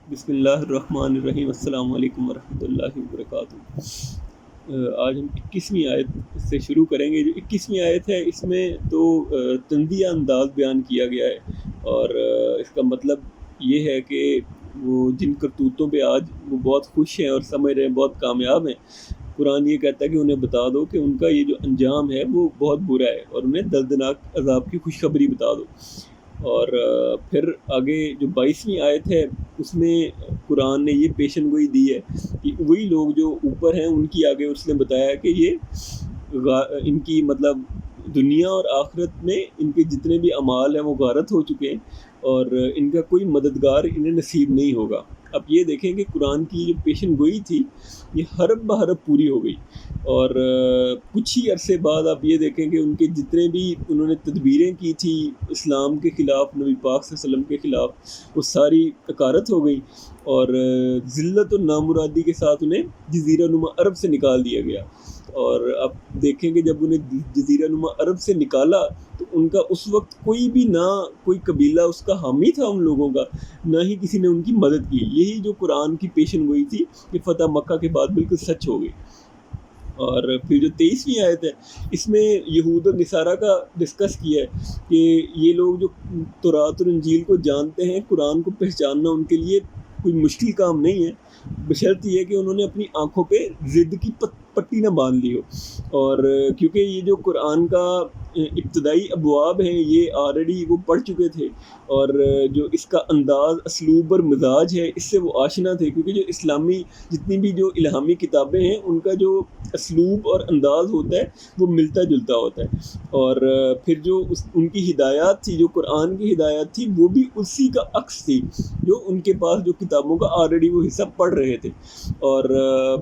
بسم اللہ الرحمن الرحیم، السلام علیکم ورحمۃ اللہ وبرکاتہ۔ آج ہم 21ویں آیت سے شروع کریں گے۔ جو 21ویں آیت ہے اس میں تو تنزیہ انداز بیان کیا گیا ہے، اور اس کا مطلب یہ ہے کہ وہ جن کرتوتوں پہ آج وہ بہت خوش ہیں اور سمجھ رہے ہیں بہت کامیاب ہیں، قرآن یہ کہتا ہے کہ انہیں بتا دو کہ ان کا یہ جو انجام ہے وہ بہت برا ہے، اور انہیں دردناک عذاب کی خوشخبری بتا دو۔ اور پھر آگے جو 22ویں آیت ہے اس میں قرآن نے یہ پیشن گوئی دی ہے کہ وہی لوگ جو اوپر ہیں ان کی آگے اس نے بتایا کہ یہ ان کی مطلب دنیا اور آخرت میں ان کے جتنے بھی اعمال ہیں وہ غارت ہو چکے ہیں، اور ان کا کوئی مددگار انہیں نصیب نہیں ہوگا۔ اب یہ دیکھیں کہ قرآن کی جو پیشن گوئی تھی یہ حرف بحرف پوری ہو گئی، اور کچھ ہی عرصے بعد آپ یہ دیکھیں کہ ان کے جتنے بھی انہوں نے تدبیریں کی تھی اسلام کے خلاف، نبی پاک صلی اللہ علیہ وسلم کے خلاف، وہ ساری اکارت ہو گئی، اور ذلت و نامرادی کے ساتھ انہیں جزیرہ نما عرب سے نکال دیا گیا۔ اور اب دیکھیں کہ جب انہیں جزیرہ نما عرب سے نکالا تو ان کا اس وقت کوئی بھی نہ کوئی قبیلہ اس کا حامی تھا ان لوگوں کا، نہ ہی کسی نے ان کی مدد کی۔ یہی جو قرآن کی پیشن گوئی تھی کہ فتح مکہ کے بعد بالکل سچ ہو گئی۔ اور پھر جو 23ویں آیت ہے اس میں یہود و نصارہ کا ڈسکس کیا ہے کہ یہ لوگ جو تورات اور انجیل کو جانتے ہیں، قرآن کو پہچاننا ان کے لیے کوئی مشکل کام نہیں ہے، بشرط یہ ہے کہ انہوں نے اپنی آنکھوں پہ ضد کی پٹی نہ باندھ لی ہو۔ اور کیونکہ یہ جو قرآن کا ابتدائی ابواب ہیں یہ آلریڈی وہ پڑھ چکے تھے، اور جو اس کا انداز، اسلوب اور مزاج ہے اس سے وہ آشنا تھے، کیونکہ جو اسلامی جتنی بھی جو الہامی کتابیں ہیں ان کا جو اسلوب اور انداز ہوتا ہے وہ ملتا جلتا ہوتا ہے۔ اور پھر جو ان کی ہدایات تھی، جو قرآن کی ہدایات تھی، وہ بھی اسی کا عکس تھی جو ان کے پاس جو کتابوں کا آلریڈی وہ حصہ پڑھ رہے تھے۔ اور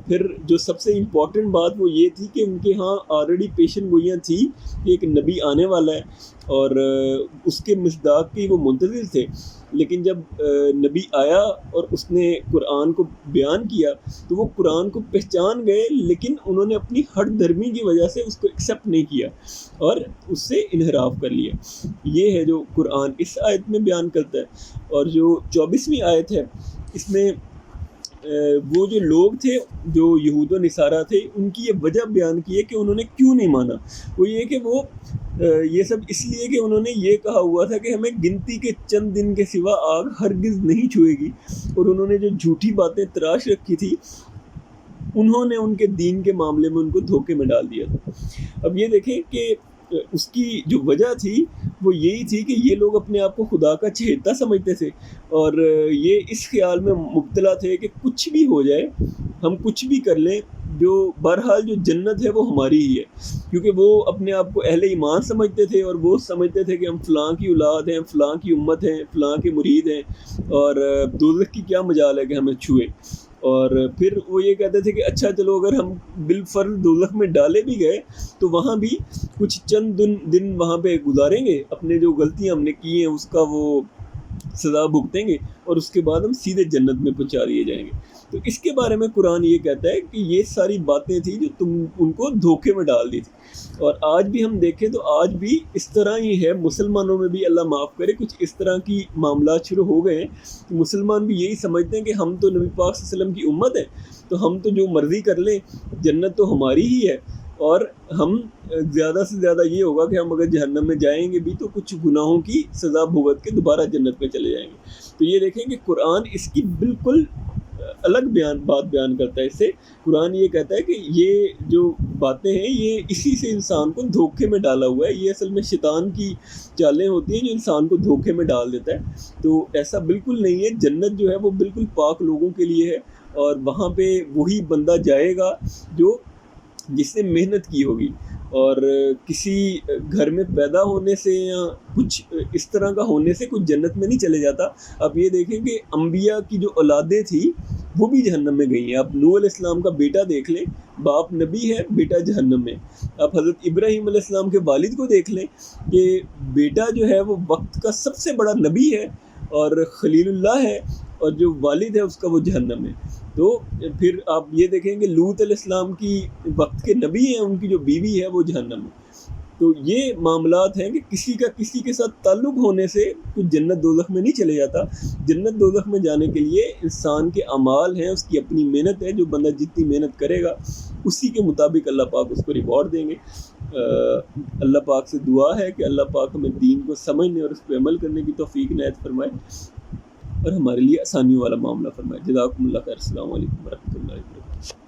پھر جو سب سے امپورٹنٹ بات وہ یہ تھی کہ ان کے ہاں آلریڈی پیشن گوئیاں تھی کہ ایک نبی آنے والا ہے، اور اس کے مصداق کی وہ منتظر تھے۔ لیکن جب نبی آیا اور اس نے قرآن کو بیان کیا تو وہ قرآن کو پہچان گئے، لیکن انہوں نے اپنی ہٹ دھرمی کی وجہ سے اس کو ایکسیپٹ نہیں کیا اور اس سے انحراف کر لیا۔ یہ ہے جو قرآن اس آیت میں بیان کرتا ہے۔ اور جو 24ویں آیت ہے اس میں وہ جو لوگ تھے جو یہود و نصارہ تھے ان کی یہ وجہ بیان کی ہے کہ انہوں نے کیوں نہیں مانا۔ وہ یہ کہ وہ یہ سب اس لیے کہ انہوں نے یہ کہا ہوا تھا کہ ہمیں گنتی کے چند دن کے سوا آگ ہرگز نہیں چھوئے گی، اور انہوں نے جو جھوٹی باتیں تراش رکھی تھی انہوں نے ان کے دین کے معاملے میں ان کو دھوکے میں ڈال دیا تھا۔ اب یہ دیکھیں کہ اس کی جو وجہ تھی وہ یہی تھی کہ یہ لوگ اپنے آپ کو خدا کا چہیتا سمجھتے تھے، اور یہ اس خیال میں مبتلا تھے کہ کچھ بھی ہو جائے، ہم کچھ بھی کر لیں، جو بہرحال جو جنت ہے وہ ہماری ہی ہے، کیونکہ وہ اپنے آپ کو اہل ایمان سمجھتے تھے، اور وہ سمجھتے تھے کہ ہم فلاں کی اولاد ہیں، فلاں کی امت ہیں، فلاں کے مرید ہیں، اور دوزخ کی کیا مجال ہے کہ ہمیں چھوئے۔ اور پھر وہ یہ کہتے تھے کہ اچھا چلو اگر ہم بالفرض دوزخ میں ڈالے بھی گئے تو وہاں بھی کچھ چند دن وہاں پہ گزاریں گے، اپنے جو غلطیاں ہم نے کی ہیں اس کا وہ سزا بھگتیں گے، اور اس کے بعد ہم سیدھے جنت میں پہنچا دیے جائیں گے۔ تو اس کے بارے میں قرآن یہ کہتا ہے کہ یہ ساری باتیں تھیں جو تم ان کو دھوکے میں ڈال دی تھی۔ اور آج بھی ہم دیکھیں تو آج بھی اس طرح ہی ہے، مسلمانوں میں بھی اللہ معاف کرے کچھ اس طرح کی معاملات شروع ہو گئے ہیں کہ مسلمان بھی یہی سمجھتے ہیں کہ ہم تو نبی پاک صلی اللہ علیہ وسلم کی امت ہے، تو ہم تو جو مرضی کر لیں، جنت تو ہماری ہی ہے، اور ہم زیادہ سے زیادہ یہ ہوگا کہ ہم اگر جہنم میں جائیں گے بھی تو کچھ گناہوں کی سزا بھگت کے دوبارہ جنت میں چلے جائیں گے۔ تو یہ دیکھیں کہ قرآن اس کی بالکل الگ بات بیان کرتا ہے۔ اس سے قرآن یہ کہتا ہے کہ یہ جو باتیں ہیں یہ اسی سے انسان کو دھوکے میں ڈالا ہوا ہے، یہ اصل میں شیطان کی چالیں ہوتی ہیں جو انسان کو دھوکے میں ڈال دیتا ہے۔ تو ایسا بالکل نہیں ہے، جنت جو ہے وہ بالکل پاک لوگوں کے لیے ہے، اور وہاں پہ وہی بندہ جائے گا جو جس نے محنت کی ہوگی، اور کسی گھر میں پیدا ہونے سے یا کچھ اس طرح کا ہونے سے کچھ جنت میں نہیں چلے جاتا۔ آپ یہ دیکھیں کہ انبیاء کی جو اولادیں تھیں وہ بھی جہنم میں گئی ہیں۔ آپ نوح علیہ السلام کا بیٹا دیکھ لیں، باپ نبی ہے، بیٹا جہنم میں۔ آپ حضرت ابراہیم علیہ السلام کے والد کو دیکھ لیں کہ بیٹا جو ہے وہ وقت کا سب سے بڑا نبی ہے اور خلیل اللہ ہے، اور جو والد ہے اس کا وہ جہنم ہے۔ تو پھر آپ یہ دیکھیں کہ لوط علیہ السلام کی وقت کے نبی ہیں، ان کی جو بیوی ہے وہ جہنم ہے۔ تو یہ معاملات ہیں کہ کسی کا کسی کے ساتھ تعلق ہونے سے کچھ جنت دوزخ میں نہیں چلے جاتا. جنت دوزخ میں جانے کے لیے انسان کے اعمال ہیں، اس کی اپنی محنت ہے. جو بندہ جتنی محنت کرے گا اسی کے مطابق اللہ پاک اس کو ریوارڈ دیں گے. اللہ پاک سے دعا ہے کہ اللہ پاک ہمیں دین کو سمجھنے اور اس پہ عمل کرنے کی توفیق عنایت فرمائے اور ہمارے لیے آسانیوں والا معاملہ فرمائے. جزاکم اللہ خیر. السلام علیکم ورحمۃ اللہ وبرکاتہ.